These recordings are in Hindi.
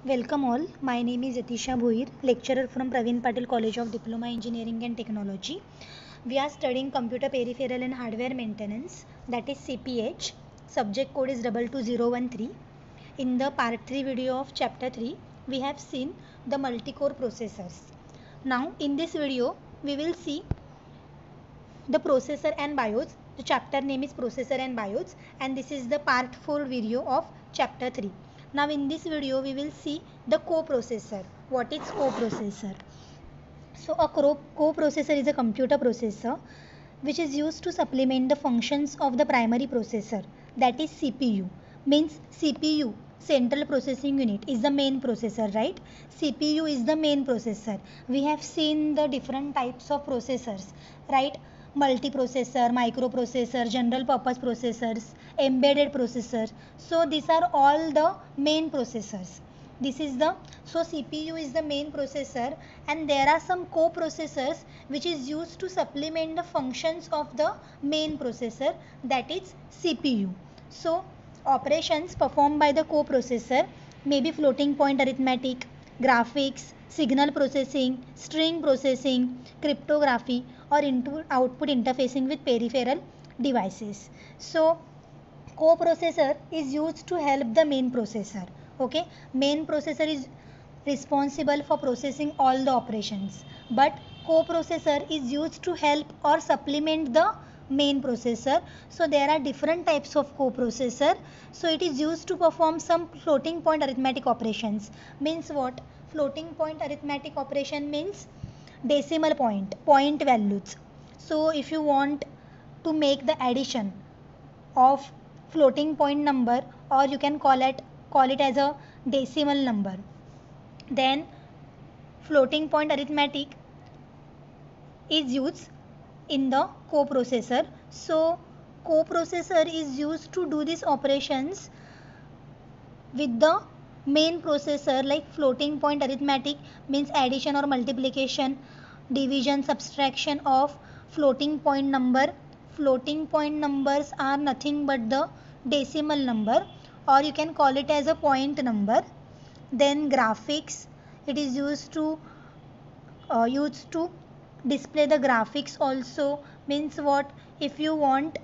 Welcome all. My name is Yatisha Bhuir, lecturer from Praveen Patil College of Diploma Engineering and Technology. We are studying Computer Peripheral and Hardware Maintenance, that is CPH. Subject code is 22013. In the part 3 video of chapter 3, we have seen the multi-core processors. Now in this video, we will see the processor and BIOS. The chapter name is processor and BIOS, and this is the part 4 video of chapter 3. Now in this video we will see the coprocessor. What is coprocessor? So a coprocessor is a computer processor which is used to supplement the functions of the primary processor, that is CPU. Means CPU, central processing unit, is the main processor, right? CPU is the main processor. We have seen the different types of processors, right? Multiprocessor, microprocessor, general purpose processors, embedded processor. So these are all the main processors. So CPU is the main processor, and there are some coprocessors which is used to supplement the functions of the main processor, that is CPU. So operations performed by the coprocessor may be floating point arithmetic, graphics, signal processing, string processing, cryptography, or input-output interfacing with peripheral devices. So coprocessor is used to help the main processor. Okay, main processor is responsible for processing all the operations, but coprocessor is used to help or supplement the main processor. So there are different types of coprocessor. So it is used to perform some floating point arithmetic operations. Means what? Floating point arithmetic operation means decimal point values. So if you want to make the addition of floating point number, or you can call it as a decimal number, then floating point arithmetic is used in the coprocessor. So coprocessor is used to do these operations with the main processor, like floating point arithmetic means addition or multiplication, division, subtraction of floating point number. Floating point numbers are nothing but the decimal number, or you can call it as a point number. Then graphics, it is used to display the graphics also. Means what? If you want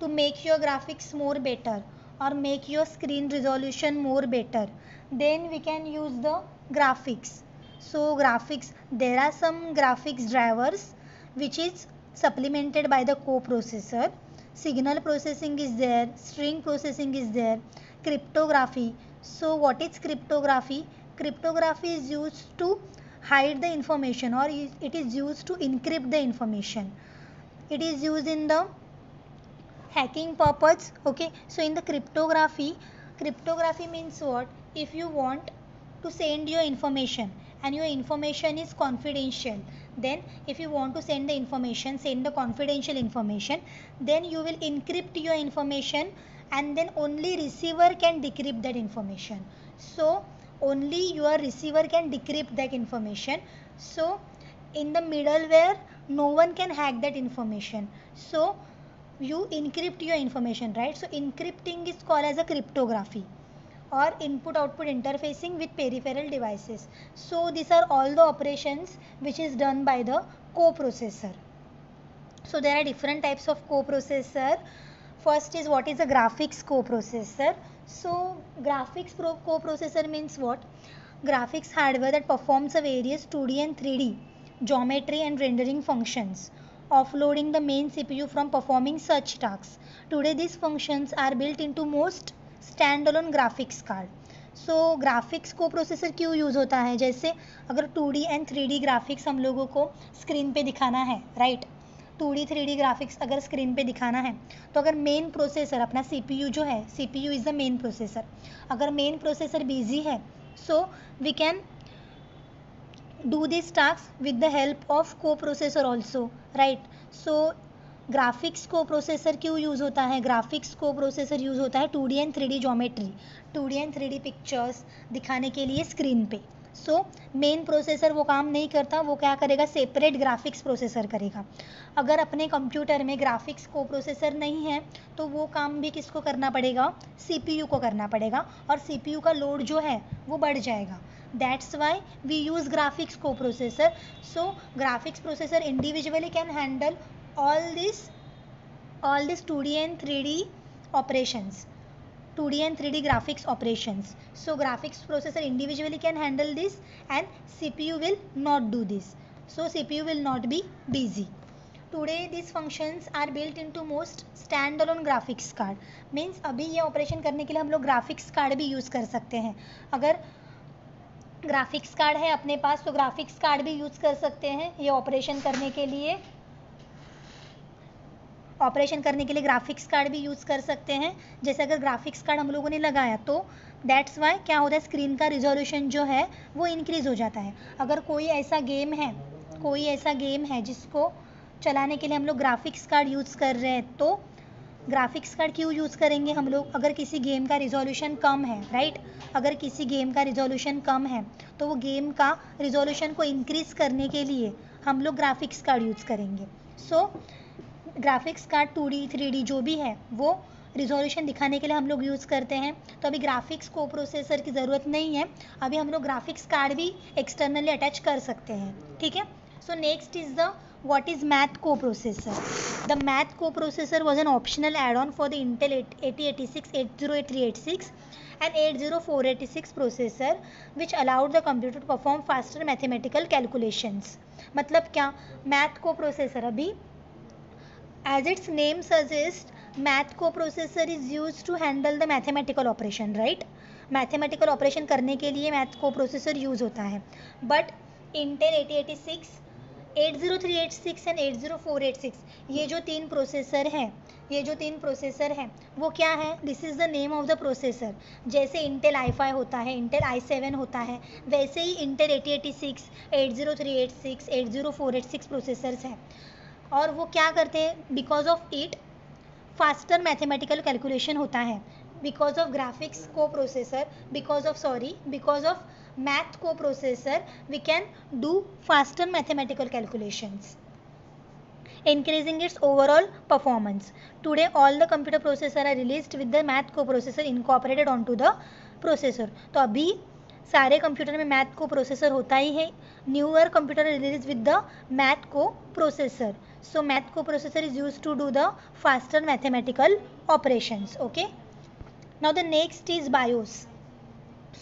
to make your graphics more better or make your screen resolution more better, then we can use the graphics. So graphics, there are some graphics drivers which is supplemented by the coprocessor. Signal processing is there, string processing is there, cryptography. So what is cryptography? Cryptography is used to hide the information, or it is used to encrypt the information. It is used in the hacking purpose. Okay, so in the cryptography means what? If you want to send your information and your information is confidential, then if you want to send the confidential information, then you will encrypt your information, and then only receiver can decrypt that information. So only your receiver can decrypt that information. So in the middleware, no one can hack that information. So you encrypt your information, right? So encrypting is called as a cryptography, or input output interfacing with peripheral devices. So these are all the operations which is done by the coprocessor. So there are different types of coprocessor. First is, what is a graphics coprocessor? So graphics coprocessor means what? Graphics hardware that performs a various 2D and 3D geometry and rendering functions, offloading the main CPU from performing such tasks. Today these functions are built into most stand graphics card. So graphics को प्रोसेसर क्यों यूज़ होता है? जैसे अगर 2D एंड 3D ग्राफिक्स हम लोगों को स्क्रीन पे दिखाना है, राइट? 2D 3D ग्राफिक्स अगर स्क्रीन पे दिखाना है, तो अगर मेन प्रोसेसर अपना CPU जो है, CPU is the main processor, अगर मेन प्रोसेसर बिजी है, so we can do these tasks with the help of coprocessor also, right? So graphics को प्रोसेसर क्यों यूज़ होता है? ग्राफिक्स को प्रोसेसर यूज़ होता है 2D and 3D geometry, 2D and 3D pictures दिखाने के लिए स्क्रीन पे, सो मेन प्रोसेसर वो काम नहीं करता, वो क्या करेगा, सेपरेट ग्राफिक्स प्रोसेसर करेगा। अगर अपने कंप्यूटर में ग्राफिक्स को प्रोसेसर नहीं है तो वो काम भी किसको करना पड़ेगा, CPU को करना पड़ेगा, और CPU का लोड जो है वो बढ़ जाएगा। That's why we use graphics coprocessor. So graphics processor individually can handle all this 2D and 3D operations, 2D and 3D graphics operations. So graphics processor individually can handle this and CPU will not do this. So CPU will not be busy. Today these functions are built into most standalone graphics card. Means अभी ये ऑपरेशन करने के लिए हम लोग ग्राफिक्स कार्ड भी यूज़ कर सकते हैं। अगर ग्राफिक्स कार्ड है अपने पास तो ग्राफिक्स कार्ड भी यूज़ कर सकते हैं ये ऑपरेशन करने के लिए। ग्राफिक्स कार्ड भी यूज़ कर सकते हैं। जैसे अगर ग्राफिक्स कार्ड हम लोगों ने लगाया तो दैट्स वाई क्या होता है, स्क्रीन का रिजोल्यूशन जो है वो इंक्रीज़ हो जाता है। अगर कोई ऐसा गेम है जिसको चलाने के लिए हम लोग ग्राफिक्स कार्ड यूज़ कर रहे हैं, तो ग्राफिक्स कार्ड क्यों यूज़ करेंगे हम लोग, अगर किसी गेम का रिजोल्यूशन कम है, राइट, अगर किसी गेम का रिजोल्यूशन कम है तो वो गेम का रिजोल्यूशन को इंक्रीज़ करने के लिए हम लोग ग्राफिक्स कार्ड यूज़ करेंगे। सो ग्राफिक्स कार्ड 2D 3D जो भी है वो रिजोल्यूशन दिखाने के लिए हम लोग यूज़ करते हैं। तो अभी ग्राफिक्स को प्रोसेसर की ज़रूरत नहीं है, अभी हम लोग ग्राफिक्स कार्ड भी एक्सटर्नली अटैच कर सकते हैं, ठीक है। So next is the what is math coprocessor. The math coprocessor was an optional add-on for the Intel 8086, 808386 and 80486 processor which allowed the computer to perform faster mathematical calculations. मतलब क्या, math coprocessor अभी as its name suggests, math coprocessor is used to handle the mathematical operation, right? mathematical operation करने के लिए math coprocessor यूज़ होता है। but Intel 8086, 80386 एंड 80486 ये जो तीन प्रोसेसर हैं वो क्या है, this is the name of the processor. जैसे इंटेल i5 होता है, इंटेल i7 होता है, वैसे ही इंटेल 8086, 80386, 80486 प्रोसेसर्स हैं। और वो क्या करते हैं, because of it faster mathematical calculation होता है। बिकॉज ऑफ ग्राफिक्स को processor, because of math coprocessor we can do faster mathematical calculations, increasing its overall performance. Today all the computer processor are released with the math coprocessor incorporated onto the processor. तो अभी सारे कंप्यूटर में मैथ को प्रोसेसर होता ही है। Newer computer release with the math coprocessor. So math coprocessor is use to do the faster mathematical operations. Okay, now the next is BIOS.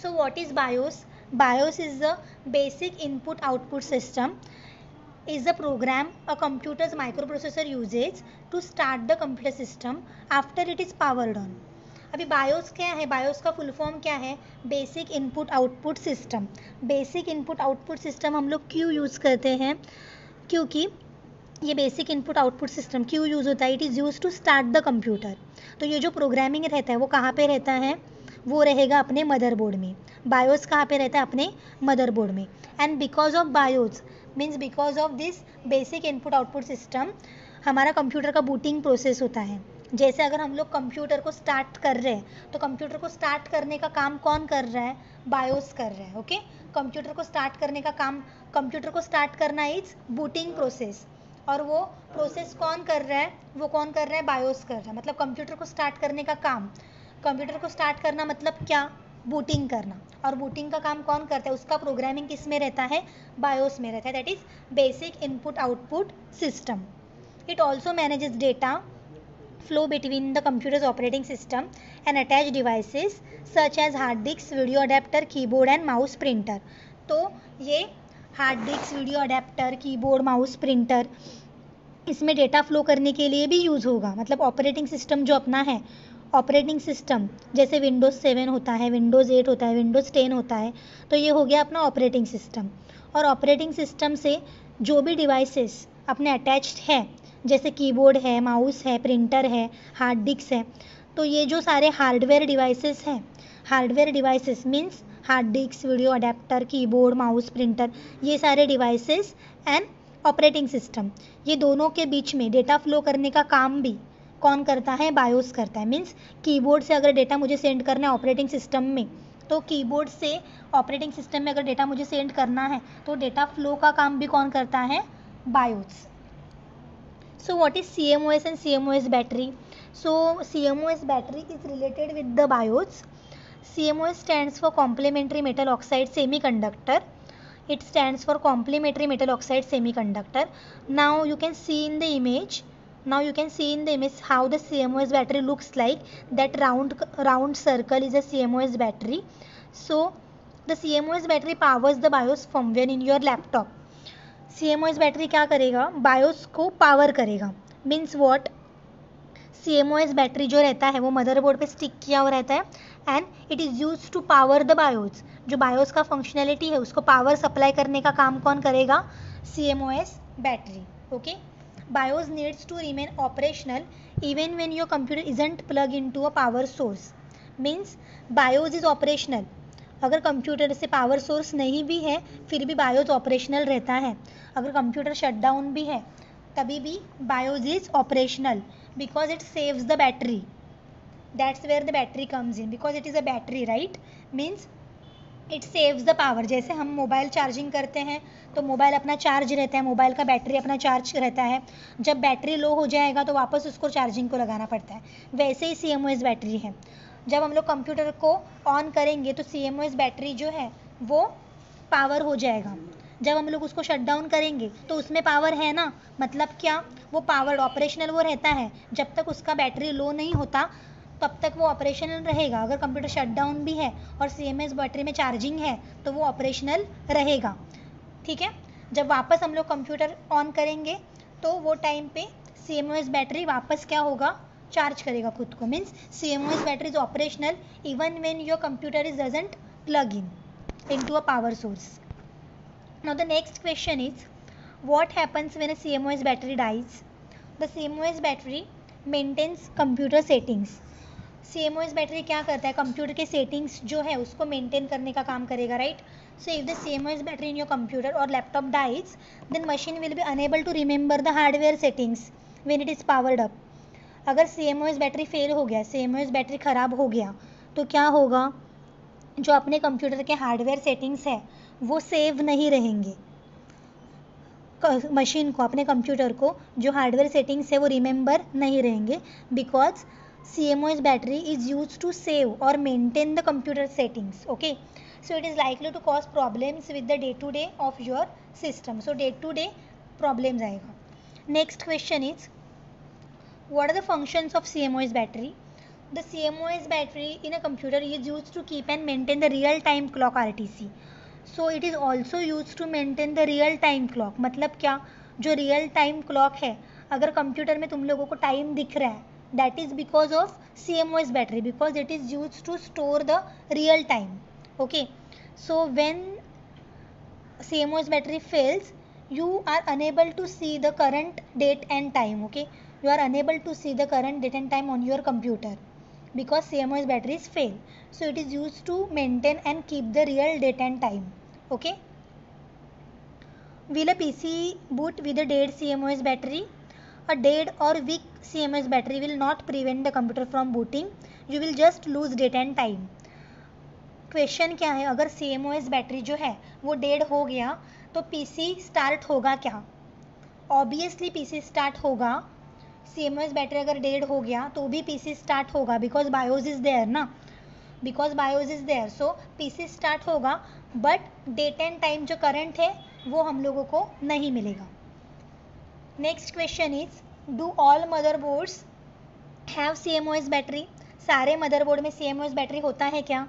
So what is BIOS? BIOS is the basic input output system, is the program a computer's microprocessor uses to start the computer system after it is powered on. अभी BIOS क्या है, BIOS का फुल फॉर्म क्या है, basic input output system. Basic input output system हम लोग क्यों यूज़ करते हैं, क्योंकि ये बेसिक इनपुट आउटपुट सिस्टम क्यों यूज़ होता है, it is use to start the computer. तो ये जो प्रोग्रामिंग रहता है वो कहाँ पे रहता है, वो रहेगा अपने मदरबोर्ड में। बायोस कहाँ पे रहता है, अपने मदरबोर्ड में। And because of BIOS means because of this basic input output system हमारा कंप्यूटर का बूटिंग प्रोसेस होता है। जैसे अगर हम लोग कंप्यूटर को स्टार्ट कर रहे हैं तो कंप्यूटर को स्टार्ट करने का काम कौन कर रहा है, बायोस कर रहा है। ओके, कंप्यूटर को स्टार्ट करने का काम, कंप्यूटर को स्टार्ट करना इज बूटिंग प्रोसेस, और वो प्रोसेस कौन कर रहा है, वो कौन कर रहा है, बायोस कर रहा है। मतलब कंप्यूटर को स्टार्ट करने का काम, कंप्यूटर को स्टार्ट करना मतलब क्या, बूटिंग करना। और बूटिंग का काम कौन करता है, उसका प्रोग्रामिंग किस में रहता है, बायोस में रहता है। That is basic input output system. It also manages data flow between the computer's operating system and attach devices such as hard disk, video adapter, keyboard and mouse printer. तो ये hard disk, video adapter, keyboard, mouse printer, इसमें डेटा फ्लो करने के लिए भी यूज़ होगा। मतलब ऑपरेटिंग सिस्टम जो अपना है, ऑपरेटिंग सिस्टम जैसे विंडोज़ 7 होता है, विंडोज़ 8 होता है, विंडोज़ 10 होता है, तो ये हो गया अपना ऑपरेटिंग सिस्टम। और ऑपरेटिंग सिस्टम से जो भी डिवाइसेस अपने अटैच्ड है, जैसे कीबोर्ड है, माउस है, प्रिंटर है, हार्ड डिस्क है, तो ये जो सारे हार्डवेयर डिवाइसेस हैं, hardware devices means hard disk, video adapter, keyboard, mouse, printer, ये सारे डिवाइसेस एंड ऑपरेटिंग सिस्टम, ये दोनों के बीच में डेटा फ्लो करने का काम भी कौन करता है, बायोस करता है। मीन्स कीबोर्ड से अगर डेटा मुझे सेंड करना है ऑपरेटिंग सिस्टम में तो कीबोर्ड से ऑपरेटिंग सिस्टम में अगर डेटा मुझे सेंड करना है तो डेटा फ्लो का काम भी कौन करता है? BIOS. So what is CMOS and CMOS battery? So CMOS battery is related with the BIOS. CMOS stands for complementary metal oxide semiconductor. It stands for complementary metal oxide semiconductor. Now you can see in the image. How the CMOS battery looks like. That round circle is a CMOS battery. So the CMOS battery powers the BIOS firmware in your laptop. CMOS battery क्या करेगा? बायोस को पावर करेगा. Means what? CMOS बैटरी जो रहता है वो मदरबोर्ड पे स्टिक किया हुआ रहता है and it is use to power the BIOS. जो बायोस का फंक्शनैलिटी है उसको पावर सप्लाई करने का काम कौन करेगा? CMOS battery. Okay. BIOS needs to remain operational even when your computer isn't plug into a power source. Means BIOS is operational. अगर कंप्यूटर से पावर सोर्स नहीं भी है फिर भी बायोस ऑपरेशनल रहता है. अगर कंप्यूटर शटडाउन भी है तभी भी BIOS is operational because it saves the battery. That's where the battery comes in because it is a battery, right. Means it saves the power. जैसे हम मोबाइल चार्जिंग करते हैं तो मोबाइल अपना चार्ज रहता है, मोबाइल का बैटरी अपना चार्ज रहता है. जब बैटरी लो हो जाएगा तो वापस उसको चार्जिंग को लगाना पड़ता है. वैसे ही CMOS बैटरी है. जब हम लोग कंप्यूटर को ऑन करेंगे तो CMOS बैटरी जो है वो पावर हो जाएगा. जब हम लोग उसको शट डाउन करेंगे तो उसमें पावर है ना. मतलब क्या? वो पावर ऑपरेशनल वो रहता है. जब तक उसका बैटरी लो नहीं होता तब तक वो ऑपरेशनल रहेगा. अगर कंप्यूटर शट डाउन भी है और CMOS बैटरी में चार्जिंग है तो वो ऑपरेशनल रहेगा. ठीक है. जब वापस हम लोग कंप्यूटर ऑन करेंगे तो वो टाइम पे CMOS बैटरी वापस क्या होगा? चार्ज करेगा खुद को. Means CMOS battery is operational even when your computer is doesn't plug into a power source. Now the next question is, what happens when a CMOS battery dies? The CMOS battery maintains computer settings. CMOS battery क्या करता है? कंप्यूटर के सेटिंग्स जो है उसको मेंटेन करने का काम करेगा, right. So if the CMOS battery in your computer और laptop dies then machine will be unable to remember the hardware settings when it is powered up. अगर CMOS बैटरी फेल हो गया, CMOS बैटरी ख़राब हो गया तो क्या होगा? जो अपने कंप्यूटर के हार्डवेयर सेटिंग्स है वो सेव नहीं रहेंगे. मशीन को, अपने कंप्यूटर को जो हार्डवेयर सेटिंग्स है वो रिमेंबर नहीं रहेंगे because CMOS battery is use to save और maintain the computer settings. Okay. So it is likely to cause problems with the day to day of your system. So day to day problems आएगा. Next question is, what are the functions of CMOS battery? The CMOS battery in a computer is used to keep and maintain the real time clock RTC. So it is also used to maintain the real time clock. मतलब क्या? जो real time clock है अगर कंप्यूटर में तुम लोगों को टाइम दिख रहा है that is because of CMOS battery because it is used to store the real time. Okay. So when CMOS battery fails you are unable to see the current date and time. Okay. You are unable to see the current date and time on your computer because CMOS batteries fail. So it is used to maintain and keep the real date and time. Okay. Will a PC boot with a dead CMOS battery? A dead or weak CMOS battery will not prevent the computer from booting. You will just lose date and time. Question क्या है? अगर CMOS बैटरी जो है वो डेड हो गया तो PC स्टार्ट होगा क्या? ऑब्वियसली PC स्टार्ट होगा. CMOS बैटरी अगर डेड हो गया तो भी PC स्टार्ट होगा बिकॉज बायोस इज देयर ना. Because BIOS is there so PC start होगा बट डेट एंड टाइम जो करंट है वो हम लोगों को नहीं मिलेगा. Next question is, do all motherboards have CMOS battery? सारे मदरबोर्ड में CMOS बैटरी होता है क्या?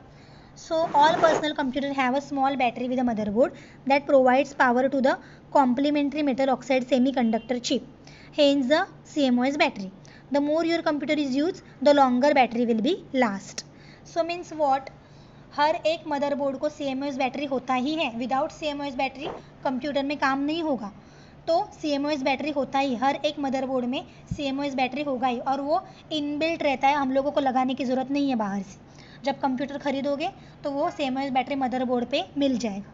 So all personal computer have a small battery with a motherboard that provides power to the complementary metal oxide semiconductor chip. Hence the CMOS battery. The more your computer is used, the longer battery will be last. So means what? हर एक मदरबोर्ड को CMOS बैटरी होता ही है. विदाउट CMOS बैटरी कंप्यूटर में काम नहीं होगा. तो CMOS बैटरी होता ही, हर एक मदरबोर्ड में CMOS बैटरी होगा ही और वो इनबिल्ट रहता है. हम लोगों को लगाने की ज़रूरत नहीं है बाहर से. जब कंप्यूटर खरीदोगे तो वो CMOS बैटरी मदरबोर्ड पे मिल जाएगा.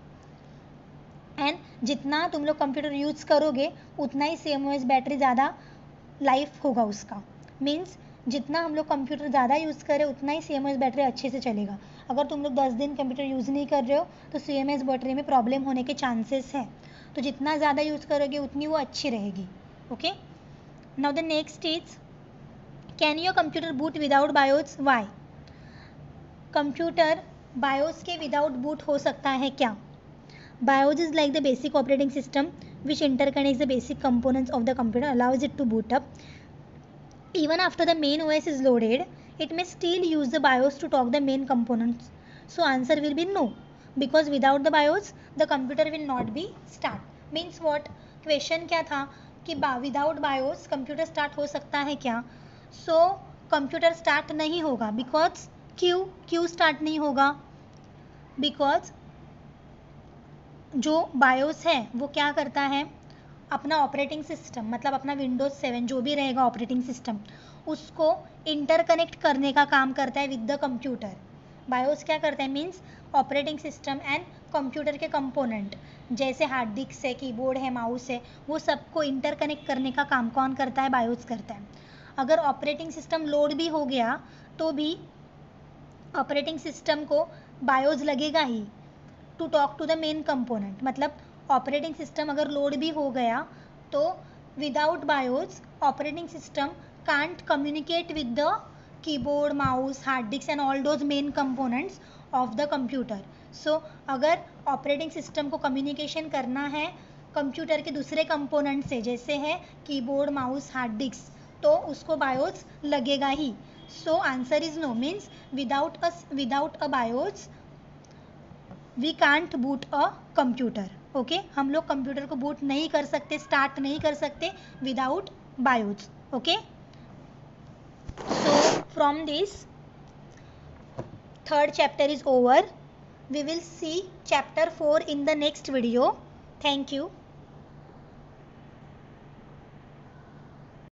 एंड जितना तुम लोग कंप्यूटर यूज़ करोगे उतना ही CMOS बैटरी ज़्यादा लाइफ होगा उसका. मीन्स जितना हम लोग कंप्यूटर ज़्यादा यूज़ करें उतना ही CMOS बैटरी अच्छे से चलेगा. अगर तुम लोग 10 दिन कंप्यूटर यूज़ नहीं कर रहे हो तो CMS बैटरी में प्रॉब्लम होने के चांसेस है, तो जितना ज़्यादा यूज़ करोगे उतनी वो अच्छी रहेगी. Okay, now the next is, can your computer boot without BIOS? Why? Computer BIOS के विदाउट बूट हो सकता है क्या? BIOS is like the basic operating system which interconnects the basic components of the computer, allows it to boot up. Even after the main OS is loaded, it may still use the BIOS to talk the main components. So answer will be no, because without the BIOS, the computer will not be start. Means what? Question क्या था कि without BIOS computer start हो सकता है क्या? So computer start नहीं होगा, because क्यों start नहीं होगा? Because जो बायोस है वो क्या करता है, अपना ऑपरेटिंग सिस्टम मतलब अपना विंडोज 7 जो भी रहेगा ऑपरेटिंग सिस्टम, उसको इंटरकनेक्ट करने का काम करता है विद द कंप्यूटर. बायोस क्या करता है, means operating system and computer के कंपोनेंट जैसे हार्ड डिस्क है, कीबोर्ड है, माउस है, वो सबको इंटरकनेक्ट करने का काम कौन करता है? बायोस करता है. अगर ऑपरेटिंग सिस्टम लोड भी हो गया तो भी ऑपरेटिंग सिस्टम को बायोस लगेगा ही to talk to the main component. मतलब ऑपरेटिंग सिस्टम अगर लोड भी हो गया तो without BIOS operating system can't communicate with the keyboard, mouse, hard disk and all those main components of the computer. So अगर ऑपरेटिंग सिस्टम को कम्युनिकेशन करना है कंप्यूटर के दूसरे कंपोनेंट से, जैसे है कीबोर्ड, माउस, हार्ड डिस्क, तो उसको बायोस लगेगा ही. So answer is no, means without a BIOS we can't boot a computer. Okay, हम लोग कंप्यूटर को बूट नहीं कर सकते, स्टार्ट नहीं कर सकते without BIOS. Okay, so from this third chapter is over. We will see chapter 4 in the next video. Thank you.